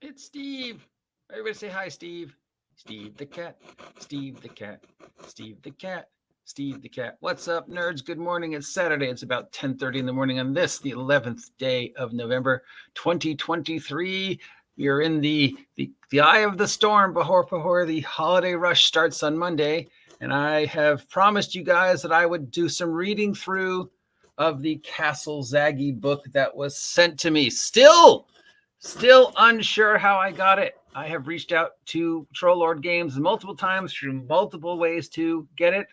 It's Steve. Everybody say hi, Steve. Steve the cat. Steve the cat. Steve the cat. Steve the cat. What's up, nerds? Good morning. It's Saturday. It's about 10:30 in the morning on this, the 11th day of November, 2023. You're in the eye of the storm before the holiday rush starts on Monday. And I have promised you guys that I would do some reading through of the Castle Zagyg book that was sent to me. Still unsure how I got it. I have reached out to Troll Lord Games multiple times through multiple ways to get it,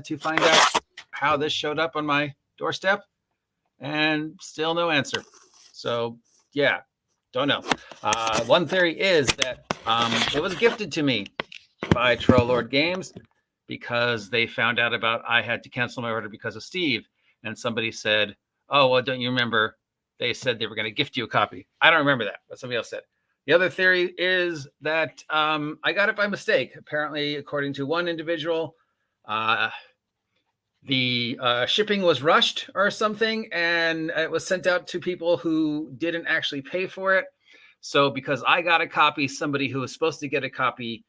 to find out how this showed up on my doorstep, and still no answer. So, yeah, don't know. One theory is that it was gifted to me by Troll Lord Games because they found out about I had to cancel my order because of Steve, and somebody said, "Oh, well, don't you remember? They said they were going to gift you a copy." I don't remember that, but somebody else said. The other theory is that I got it by mistake. Apparently, according to one individual, the shipping was rushed or something, and it was sent out to people who didn't actually pay for it. So because I got a copy, somebody who was supposed to get a copy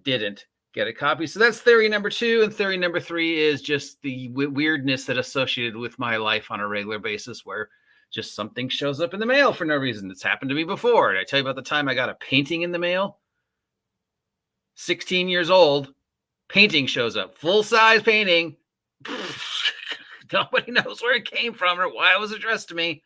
didn't get a copy. So that's theory number 2. And theory number 3 is just the weirdness that associated with my life on a regular basis, where just something shows up in the mail for no reason. It's happened to me before. Did I tell you about the time I got a painting in the mail? 16 years old, painting shows up, full-size painting. Nobody knows where it came from or why it was addressed to me.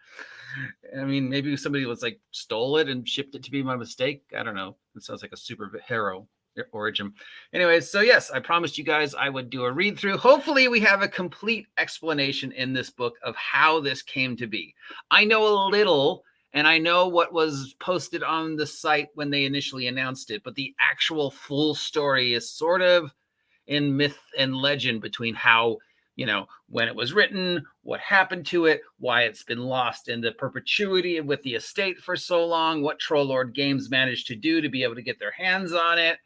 I mean, maybe somebody was like stole it and shipped it to me by mistake. I don't know. It sounds like a superhero origin. Anyways, so yes, I promised you guys I would do a read through. Hopefully we have a complete explanation in this book of how this came to be. I know a little, and I know what was posted on the site when they initially announced it, but the actual full story is sort of in myth and legend between how, when it was written, what happened to it, why it's been lost in the perpetuity with the estate for so long, what Troll Lord Games managed to do to be able to get their hands on it.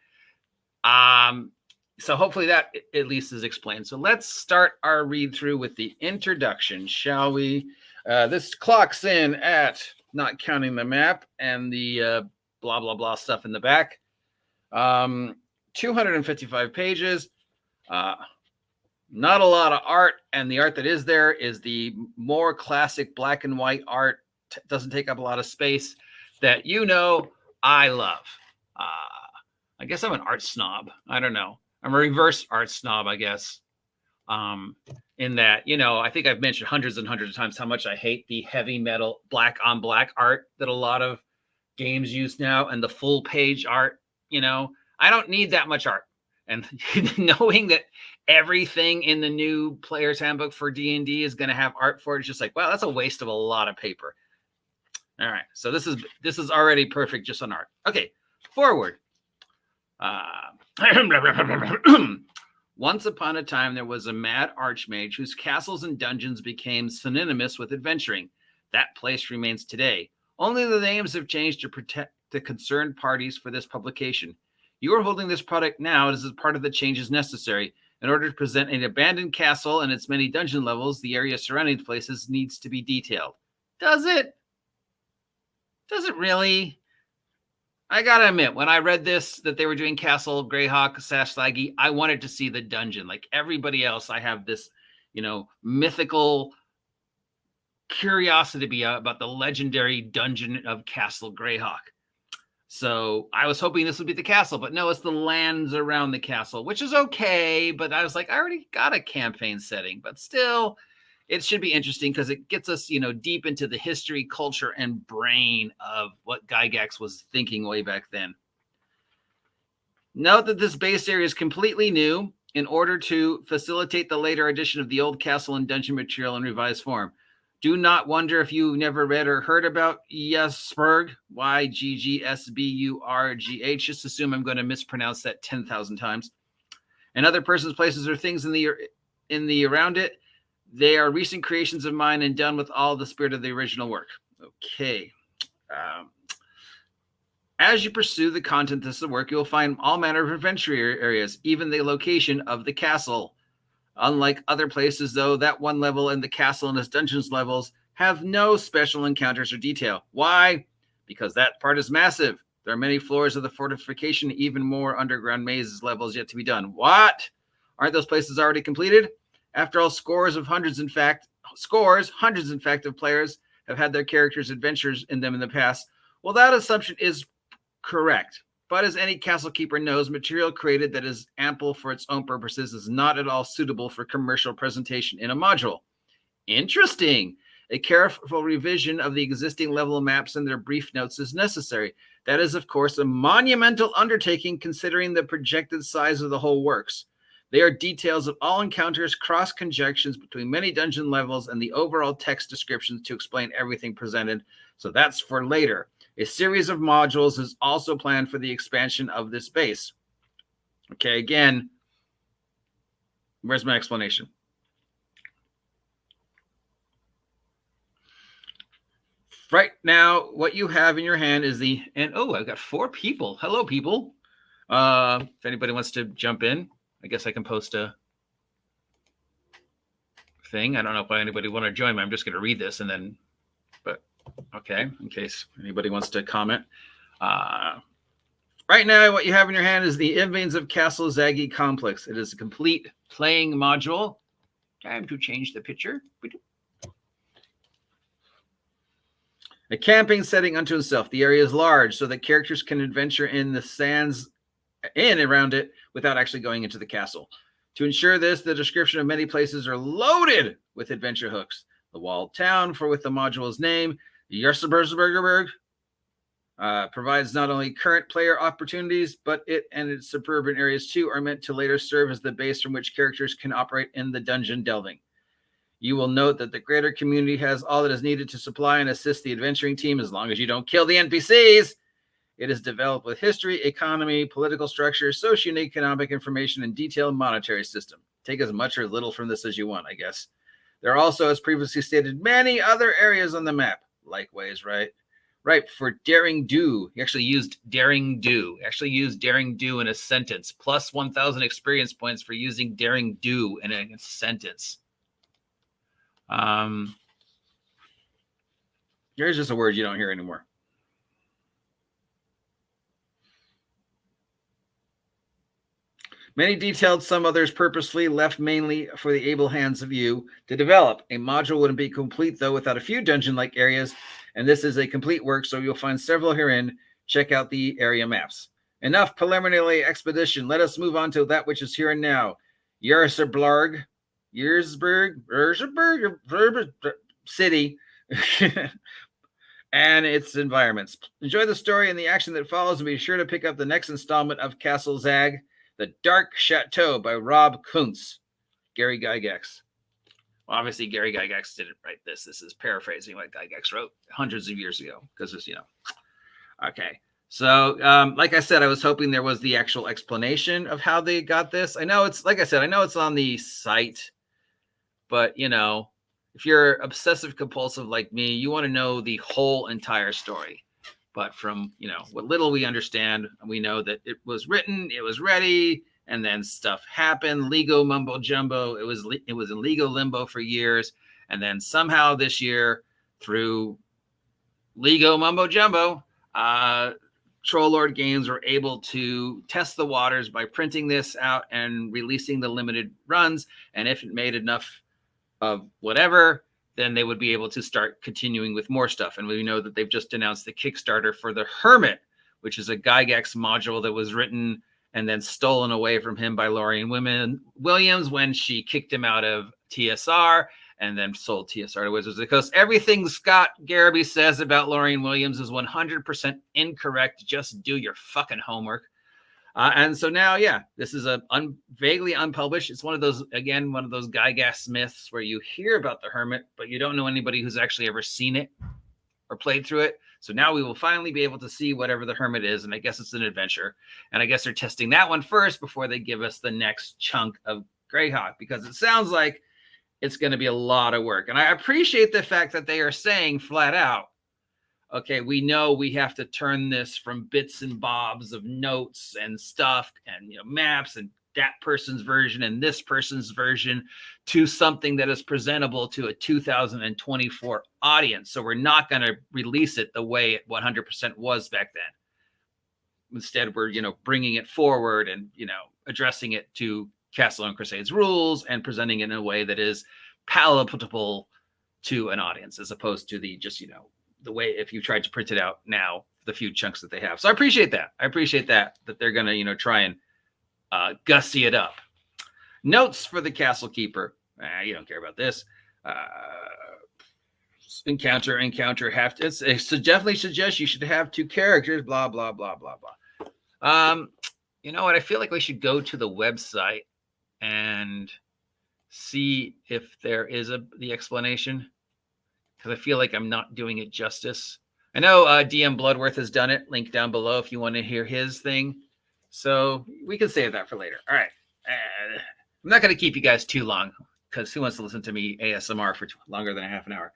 So hopefully that at least is explained. So let's start our read through with the introduction, shall we? This clocks in at, not counting the map and the blah, blah, blah stuff in the back, 255 pages. Not a lot of art, and the art that is there is the more classic black and white art. Doesn't take up a lot of space that I love. I guess I'm an art snob. I don't know. I'm a reverse art snob, I guess. In that, I think I've mentioned hundreds and hundreds of times how much I hate the heavy metal black on black art that a lot of games use now, and the full page art. I don't need that much art. And knowing that everything in the new player's handbook for D&D is going to have art for it, it's just like, wow, that's a waste of a lot of paper. All right, so this is already perfect just on art. Okay, forward. Once upon a time, there was a mad archmage whose castles and dungeons became synonymous with adventuring. That place remains today. Only the names have changed to protect the concerned parties for this publication. You are holding this product now as part of the changes necessary. In order to present an abandoned castle and its many dungeon levels, the area surrounding the places needs to be detailed. Does it? Does it really? I gotta admit, when I read this, that they were doing Castle Greyhawk, Zagyg, I wanted to see the dungeon. Like everybody else, I have this, mythical curiosity about the legendary dungeon of Castle Greyhawk. So I was hoping this would be the castle, but no, it's the lands around the castle, which is okay. But I was like, I already got a campaign setting, but still, it should be interesting because it gets us, deep into the history, culture, and brain of what Gygax was thinking way back then. Note that this base area is completely new in order to facilitate the later addition of the old castle and dungeon material in revised form. Do not wonder if you never read or heard about Ysburg, Ygggsburgh. Just assume I'm going to mispronounce that 10,000 times. And other persons, places, or things in the around it. They are recent creations of mine and done with all the spirit of the original work. Okay. As you pursue the content of the work, you'll find all manner of adventure areas, even the location of the castle. Unlike other places, though, that one level in the castle and its dungeons levels have no special encounters or detail. Why? Because that part is massive. There are many floors of the fortification, even more underground mazes levels yet to be done. What? Aren't those places already completed? After all, hundreds, in fact, of players have had their characters' adventures in them in the past. Well, that assumption is correct. But as any castle keeper knows, material created that is ample for its own purposes is not at all suitable for commercial presentation in a module. Interesting. A careful revision of the existing level maps and their brief notes is necessary. That is, of course, a monumental undertaking considering the projected size of the whole works. They are details of all encounters, cross-conjunctions between many dungeon levels, and the overall text descriptions to explain everything presented. So that's for later. A series of modules is also planned for the expansion of this base. Okay, again, where's my explanation? Right now, what you have in your hand is I've got 4 people. Hello, people. If anybody wants to jump in, I guess I can post a thing. I don't know if anybody want to join me. I'm just going to read this but okay, in case anybody wants to comment. Right now, what you have in your hand is the Invasions of Castle Zagyg complex. It is a complete playing module. Time to change the picture. A camping setting unto itself. The area is large, so that characters can adventure in the sands around it without actually going into the castle. To ensure this, the description of many places are loaded with adventure hooks. The walled town, for with the module's name, Yersebergsbergerberg, provides not only current player opportunities, but it and its suburban areas too are meant to later serve as the base from which characters can operate in the dungeon delving. You will note that the greater community has all that is needed to supply and assist the adventuring team as long as you don't kill the NPCs. It is developed with history, economy, political structure, socioeconomic information, and detailed monetary system. Take as much or little from this as you want, I guess. There are also, as previously stated, many other areas on the map. Likewise, right, for daring do. He actually used daring do. In a sentence. Plus 1,000 experience points for using daring do in a sentence. Here's just a word you don't hear anymore. Many detailed, some others purposefully left mainly for the able hands of you to develop. A module wouldn't be complete, though, without a few dungeon-like areas, and this is a complete work, so you'll find several herein. Check out the area maps. Enough preliminary expedition. Let us move on to that which is here and now. Yerseberg City and its environments. Enjoy the story and the action that follows, and be sure to pick up the next installment of Castle Zagyg, The Dark Chateau by Rob Kuntz. Gary Gygax. Well, obviously, Gary Gygax didn't write this. This is paraphrasing what Gygax wrote hundreds of years ago, because it's, Okay. So, like I said, I was hoping there was the actual explanation of how they got this. I know it's, like I said, I know it's on the site, but, if you're obsessive compulsive like me, you want to know the whole entire story. But from, what little we understand, we know that it was written, it was ready, and then stuff happened. Legal mumbo jumbo. It was in legal limbo for years. And then somehow this year, through legal mumbo jumbo, Trollord Games were able to test the waters by printing this out and releasing the limited runs. And if it made enough of whatever, then they would be able to start continuing with more stuff. And we know that they've just announced the Kickstarter for the Hermit, which is a Gygax module that was written and then stolen away from him by Lorien Williams when she kicked him out of TSR and then sold TSR to Wizards of the Coast. Everything Scott Garrity says about Lorien Williams is 100% incorrect. Just do your fucking homework. And so now, this is a vaguely unpublished. It's one of those Gygax myths where you hear about the Hermit, but you don't know anybody who's actually ever seen it or played through it. So now we will finally be able to see whatever the Hermit is, and I guess it's an adventure. And I guess they're testing that one first before they give us the next chunk of Greyhawk, because it sounds like it's going to be a lot of work. And I appreciate the fact that they are saying flat out, okay, we know we have to turn this from bits and bobs of notes and stuff and maps and that person's version and this person's version to something that is presentable to a 2024 audience. So we're not going to release it the way it 100% was back then. Instead, we're, bringing it forward and, addressing it to Castle and Crusades rules and presenting it in a way that is palatable to an audience, as opposed to the just, the way if you tried to print it out now, the few chunks that they have. So I appreciate that. That they're going to, try and gussy it up. Notes for the Castle Keeper. You don't care about this. Encounter have to. It definitely suggests you should have 2 characters. Blah blah blah blah blah. You know what? I feel like we should go to the website and see if there is the explanation, because I feel like I'm not doing it justice. I know DM Bloodworth has done it. Link down below if you want to hear his thing. So we can save that for later. All right. I'm not going to keep you guys too long, because who wants to listen to me ASMR for longer than a half an hour?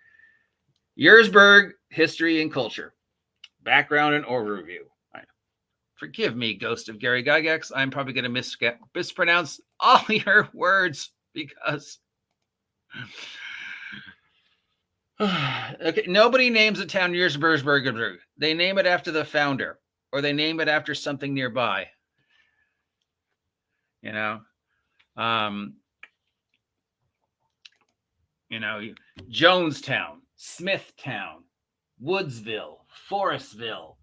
Yurgsburg, history and culture, background and overview. Forgive me, Ghost of Gary Gygax. I'm probably going to mispronounce all your words because... Okay, nobody names a town Yurgsburg. They name it after the founder, or they name it after something nearby. Jonestown, Smithtown, Woodsville, Forestville,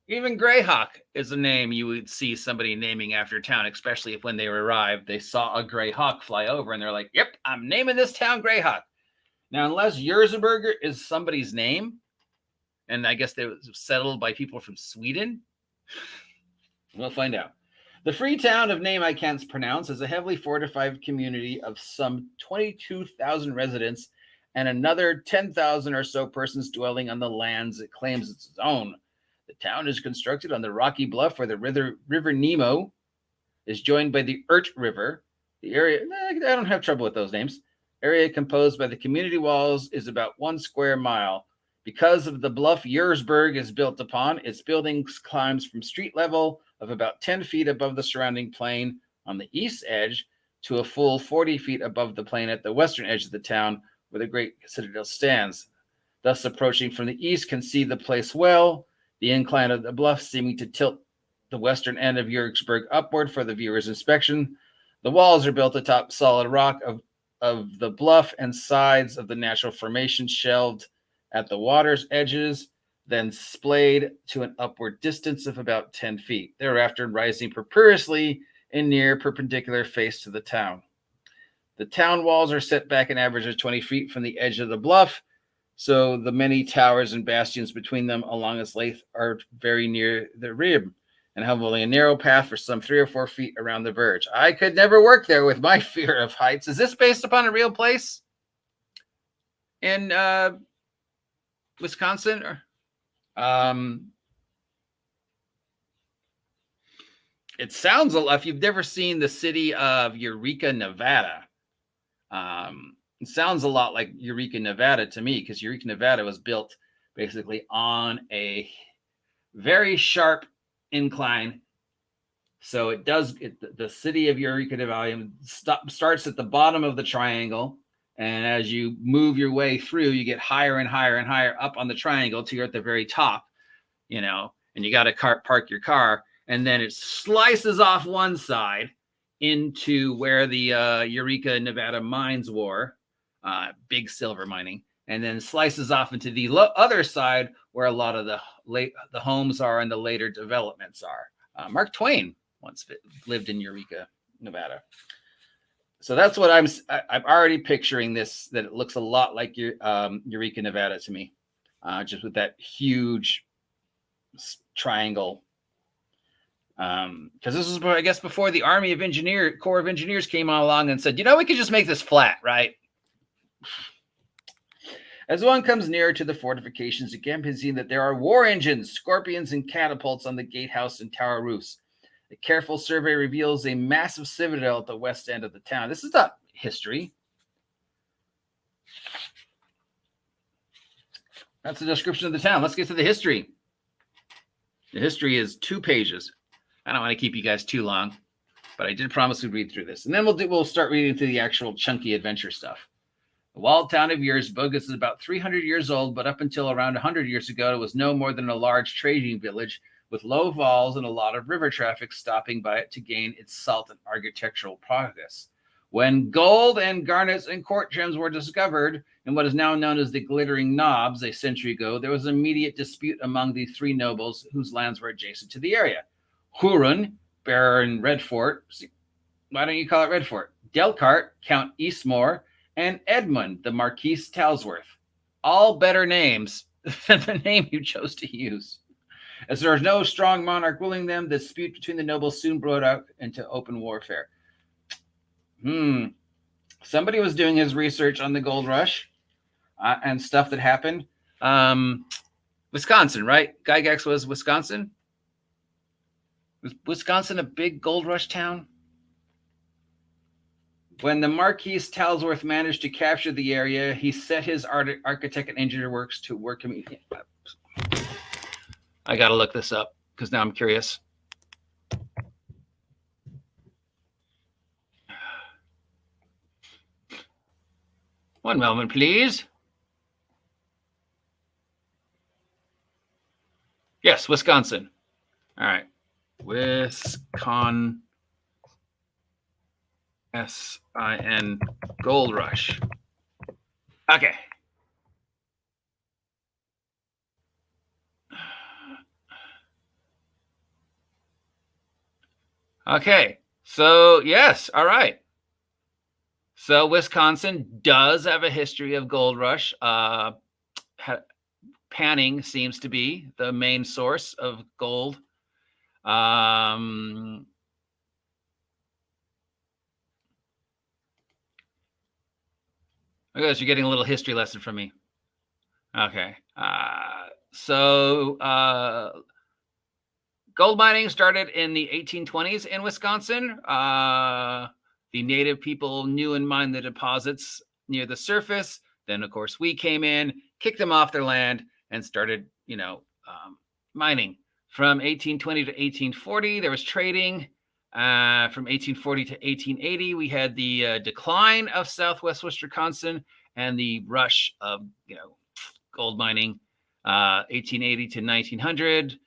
even Greyhawk is a name you would see somebody naming after a town, especially if when they arrived, they saw a Greyhawk fly over and they're like, yep, I'm naming this town Greyhawk. Now, unless Yurgsburg is somebody's name, and I guess they were settled by people from Sweden, we'll find out. The free town of name I can't pronounce is a heavily fortified community of some 22,000 residents and another 10,000 or so persons dwelling on the lands it claims it's its own. The town is constructed on the rocky bluff where the River Nemo is joined by the Urt River. The area, I don't have trouble with those names. Area composed by the community walls is about 1 square mile. Because of the bluff Yurgsburg is built upon, its buildings climbs from street level of about 10 feet above the surrounding plain on the east edge to a full 40 feet above the plain at the western edge of the town where the great citadel stands. Thus, approaching from the east can see the place well, the incline of the bluff seeming to tilt the western end of Yurgsburg upward for the viewer's inspection. The walls are built atop solid rock of the bluff and sides of the natural formation shelved at the water's edges, then splayed to an upward distance of about 10 feet, thereafter rising precariously in near perpendicular face to the town. The town walls are set back an average of 20 feet from the edge of the bluff, so the many towers and bastions between them along its length are very near the rim and have only a narrow path for some 3 or 4 feet around the verge. I could never work there with my fear of heights. Is this based upon a real place in Wisconsin? It sounds a lot. If you've never seen the city of Eureka, Nevada, it sounds a lot like Eureka, Nevada to me, because Eureka, Nevada was built basically on a very sharp incline. So the city of Eureka, Nevada starts at the bottom of the triangle. And as you move your way through, you get higher and higher and higher up on the triangle till you're at the very top, and you got to park your car. And then it slices off one side into where the Eureka, Nevada mines were, big silver mining, and then slices off into the other side where a lot of the homes are and the later developments are. Mark Twain once lived in Eureka, Nevada. So that's what I'm already picturing this, that it looks a lot like Eureka, Nevada to me, just with that huge triangle. Because this was, I guess, before the Corps of Engineers came along and said, we could just make this flat, right? As one comes nearer to the fortifications, it can be seen that there are war engines, scorpions, and catapults on the gatehouse and tower roofs. A careful survey reveals a massive citadel at the west end of the town. This is not history. That's the description of the town. Let's get to the history. The history is 2 pages. I don't want to keep you guys too long, but I did promise we'd read through this. And then we'll start reading through the actual chunky adventure stuff. The walled town of Yurgsburg is about 300 years old, but up until around 100 years ago, it was no more than a large trading village with low walls and a lot of river traffic stopping by it to gain its salt and architectural progress. When gold and garnets and court gems were discovered in what is now known as the Glittering Knobs a century ago, there was immediate dispute among the three nobles whose lands were adjacent to the area. Huron, Baron Redfort, why don't you call it Redfort? Delcart, Count Eastmore, and Edmund, the Marquis Talsworth. All better names than the name you chose to use. As there was no strong monarch ruling them, the dispute between the nobles soon broke out into open warfare. Somebody was doing his research on the gold rush and stuff that happened. Wisconsin, right? Gygax was Wisconsin? Was Wisconsin a big gold rush town? When the Marquis Talsworth managed to capture the area, he set his architect and engineer works to work immediately. I got to look this up because now I'm curious. One moment, please. Yes, Wisconsin. All right. Wisconsin. S-I-N Gold Rush. Okay. Okay. So, yes. All right. So Wisconsin does have a history of gold rush. Panning seems to be the main source of gold. I guess you're getting a little history lesson from me. Okay. So gold mining started in the 1820s in Wisconsin. The native people knew and mined the deposits near the surface. Then, of course, we came in, kicked them off their land, and started, mining. From 1820 to 1840, there was trading. From 1840 to 1880, we had the decline of Southwest Wisconsin and the rush of, gold mining. 1880 to 1900.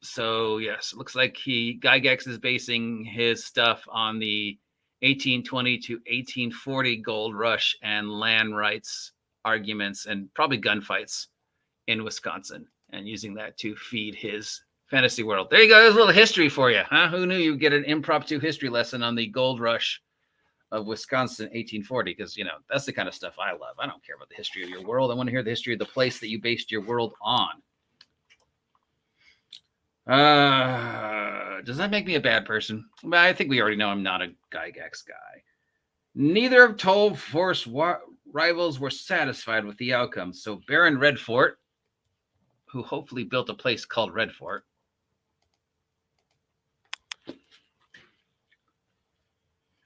So yes, it looks like Gygax is basing his stuff on the 1820 to 1840 gold rush and land rights arguments and probably gunfights in Wisconsin, and using that to feed his fantasy world. There you go. There's a little history for you, huh? Who knew you'd get an impromptu history lesson on the gold rush of Wisconsin 1840? Because, that's the kind of stuff I love. I don't care about the history of your world. I want to hear the history of the place that you based your world on. Does that make me a bad person? I think we already know I'm not a Gygax guy. Neither of Toll Force rivals were satisfied with the outcome, so Baron Redfort, who hopefully built a place called Redfort,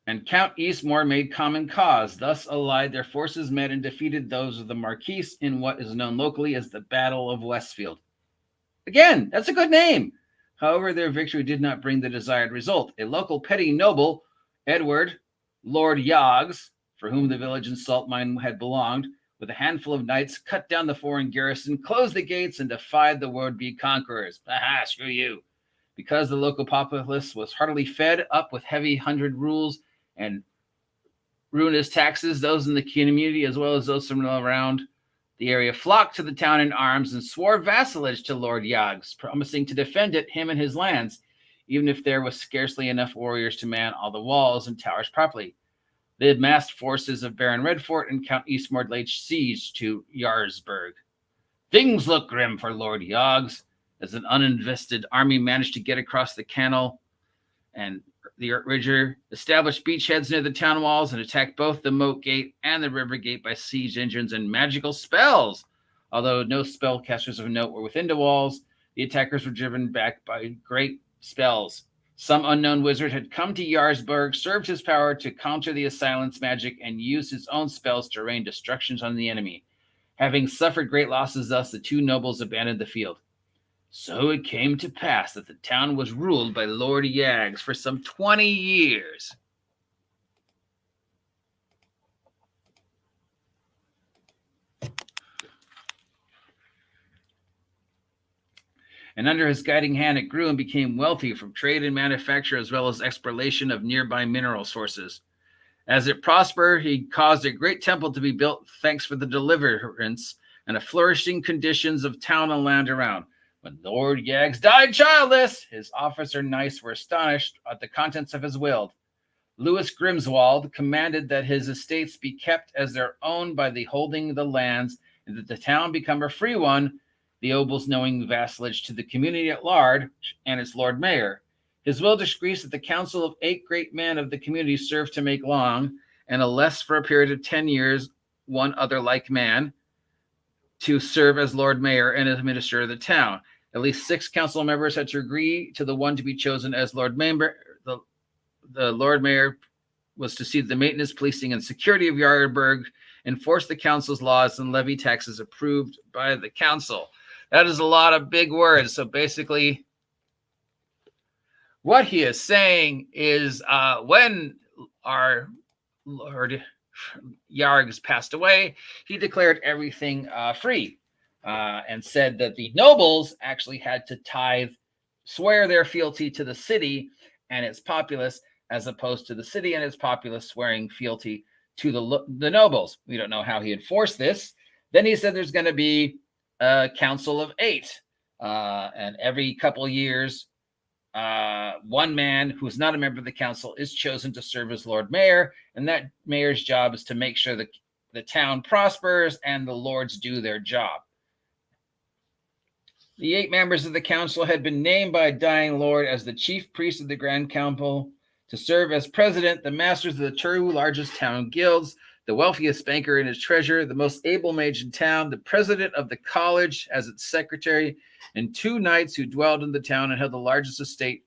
and Count Eastmore made common cause. Thus allied, their forces met and defeated those of the Marquis in what is known locally as the Battle of Westfield. Again, that's a good name. However, their victory did not bring the desired result. A local petty noble, Edward, Lord Gygax, for whom the village and salt mine had belonged, with a handful of knights, cut down the foreign garrison, closed the gates, and defied the would-be conquerors. Aha, screw you. Because the local populace was heartily fed up with heavy 100 rules and ruinous taxes, those in the community as well as those from around the area flocked to the town in arms and swore vassalage to Lord Gygax, promising to defend it, him and his lands, even if there was scarcely enough warriors to man all the walls and towers properly. The massed forces of Baron Redfort and Count Eastmore laid siege to Yarlsburg. Things looked grim for Lord Gygax, as an uninvested army managed to get across the canal and the Ridger, established beachheads near the town walls, and attacked both the moat gate and the river gate by siege engines and magical spells. Although no spellcasters of note were within the walls, the attackers were driven back by great spells. Some unknown wizard had come to Yarlsburg, served his power to counter the assailants' magic, and used his own spells to rain destructions on the enemy. Having suffered great losses thus, the two nobles abandoned the field. So it came to pass that the town was ruled by Lord Gygax for some 20 years. and under his guiding hand it grew and became wealthy from trade and manufacture as well as exploration of nearby mineral sources. As it prospered, he caused a great temple to be built thanks for the deliverance and a flourishing conditions of town and land around. When Lord Gygax died childless, his officer knights were astonished at the contents of his will. Louis Grimswald commanded that his estates be kept as their own by the holding the lands, and that the town become a free one, the nobles knowing vassalage to the community at large and its Lord Mayor. His will decrees that the council of 8 great men of the community serve to make long, and a less for a period of 10 years, one other like man, to serve as Lord Mayor and administer the town. At least 6 council members had to agree to the one to be chosen as Lord Mayor. The Lord Mayor was to see the maintenance, policing, and security of Yardburg, enforce the council's laws, and levy taxes approved by the council. That is a lot of big words. So basically, what he is saying is when our Lord Yargs passed away, he declared everything free and said that the nobles actually had to tithe, swear their fealty to the city and its populace, as opposed to the city and its populace swearing fealty to the nobles. We don't know how he enforced this. Then he said there's going to be a council of 8, and every couple of years, one man who's not a member of the council is chosen to serve as Lord Mayor, and that mayor's job is to make sure that the town prospers and the lords do their job. The 8 members of the council had been named by a dying lord as the chief priest of the Grand Council to serve as president, the masters of the 2 largest town guilds, the wealthiest banker and his treasurer, the most able mage in town, the president of the college as its secretary, and 2 knights who dwelled in the town and held the largest estate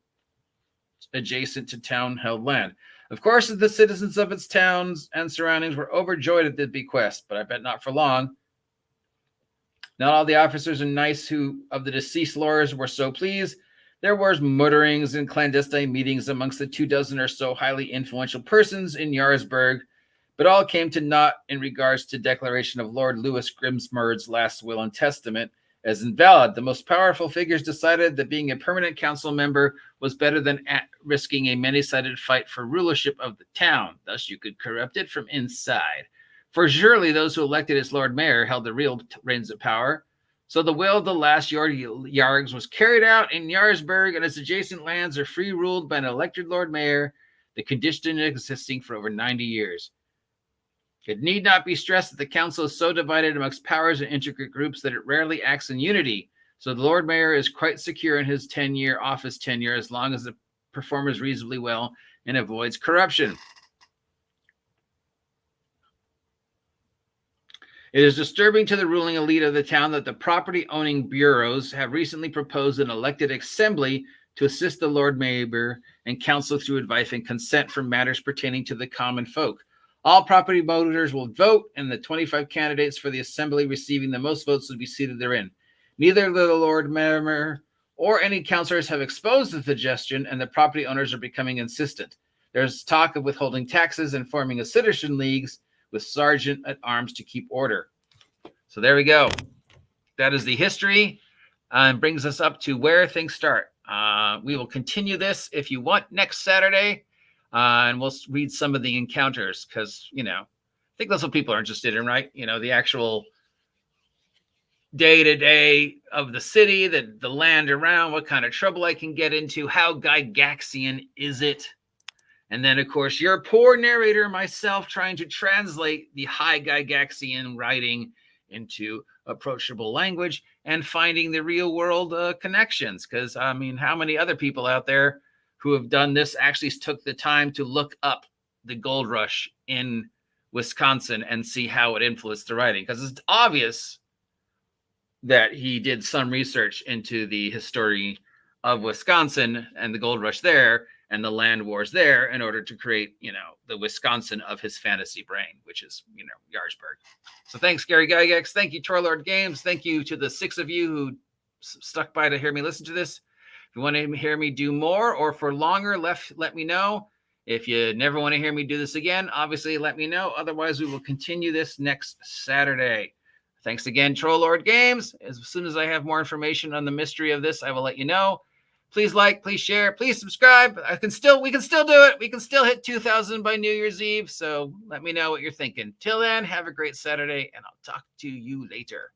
adjacent to town-held land. Of course, the citizens of its towns and surroundings were overjoyed at the bequest, but I bet not for long. Not all the officers and knights of the deceased lords were so pleased. There were mutterings and clandestine meetings amongst the 24 or so highly influential persons in Yardsburg, but all came to naught in regards to declaration of Lord Louis Grimsmurd's last will and testament as invalid. The most powerful figures decided that being a permanent council member was better than risking a many-sided fight for rulership of the town. Thus, you could corrupt it from inside. For surely those who elected as Lord Mayor held the real reins of power. So the will of the last Yargs was carried out in Yardsburg, and its adjacent lands are free ruled by an elected Lord Mayor, the condition existing for over 90 years. It need not be stressed that the council is so divided amongst powers and intricate groups that it rarely acts in unity. So the Lord Mayor is quite secure in his 10-year office tenure as long as it performs reasonably well and avoids corruption. It is disturbing to the ruling elite of the town that the property-owning bureaus have recently proposed an elected assembly to assist the Lord Mayor and council through advice and consent for matters pertaining to the common folk. All property voters will vote, and the 25 candidates for the assembly receiving the most votes will be seated therein. Neither the Lord Mayor or any councillors have exposed the suggestion, and the property owners are becoming insistent. There's talk of withholding taxes and forming a citizen leagues with sergeant at arms to keep order. So there we go. That is the history and brings us up to where things start. We will continue this if you want next Saturday, and we'll read some of the encounters because, I think that's what people are interested in, right? The actual day-to-day of the city, the land around, what kind of trouble I can get into, how Gygaxian is it? And then, of course, your poor narrator, myself, trying to translate the high Gygaxian writing into approachable language and finding the real-world connections. Because, how many other people out there who have done this actually took the time to look up the gold rush in Wisconsin and see how it influenced the writing? Because it's obvious that he did some research into the history of Wisconsin and the gold rush there and the land wars there in order to create, the Wisconsin of his fantasy brain, which is, Yardsburg. So thanks, Gary Gygax. Thank you, Torlord Games. Thank you to the 6 of you who stuck by to hear me listen to this. If you want to hear me do more or for longer, let me know. If you never want to hear me do this again, obviously let me know. Otherwise, we will continue this next Saturday. Thanks again, Trollord Games. As soon as I have more information on the mystery of this, I will let you know. Please like, please share, please subscribe. We can still do it. We can still hit 2,000 by New Year's Eve. So let me know what you're thinking. Till then, have a great Saturday, and I'll talk to you later.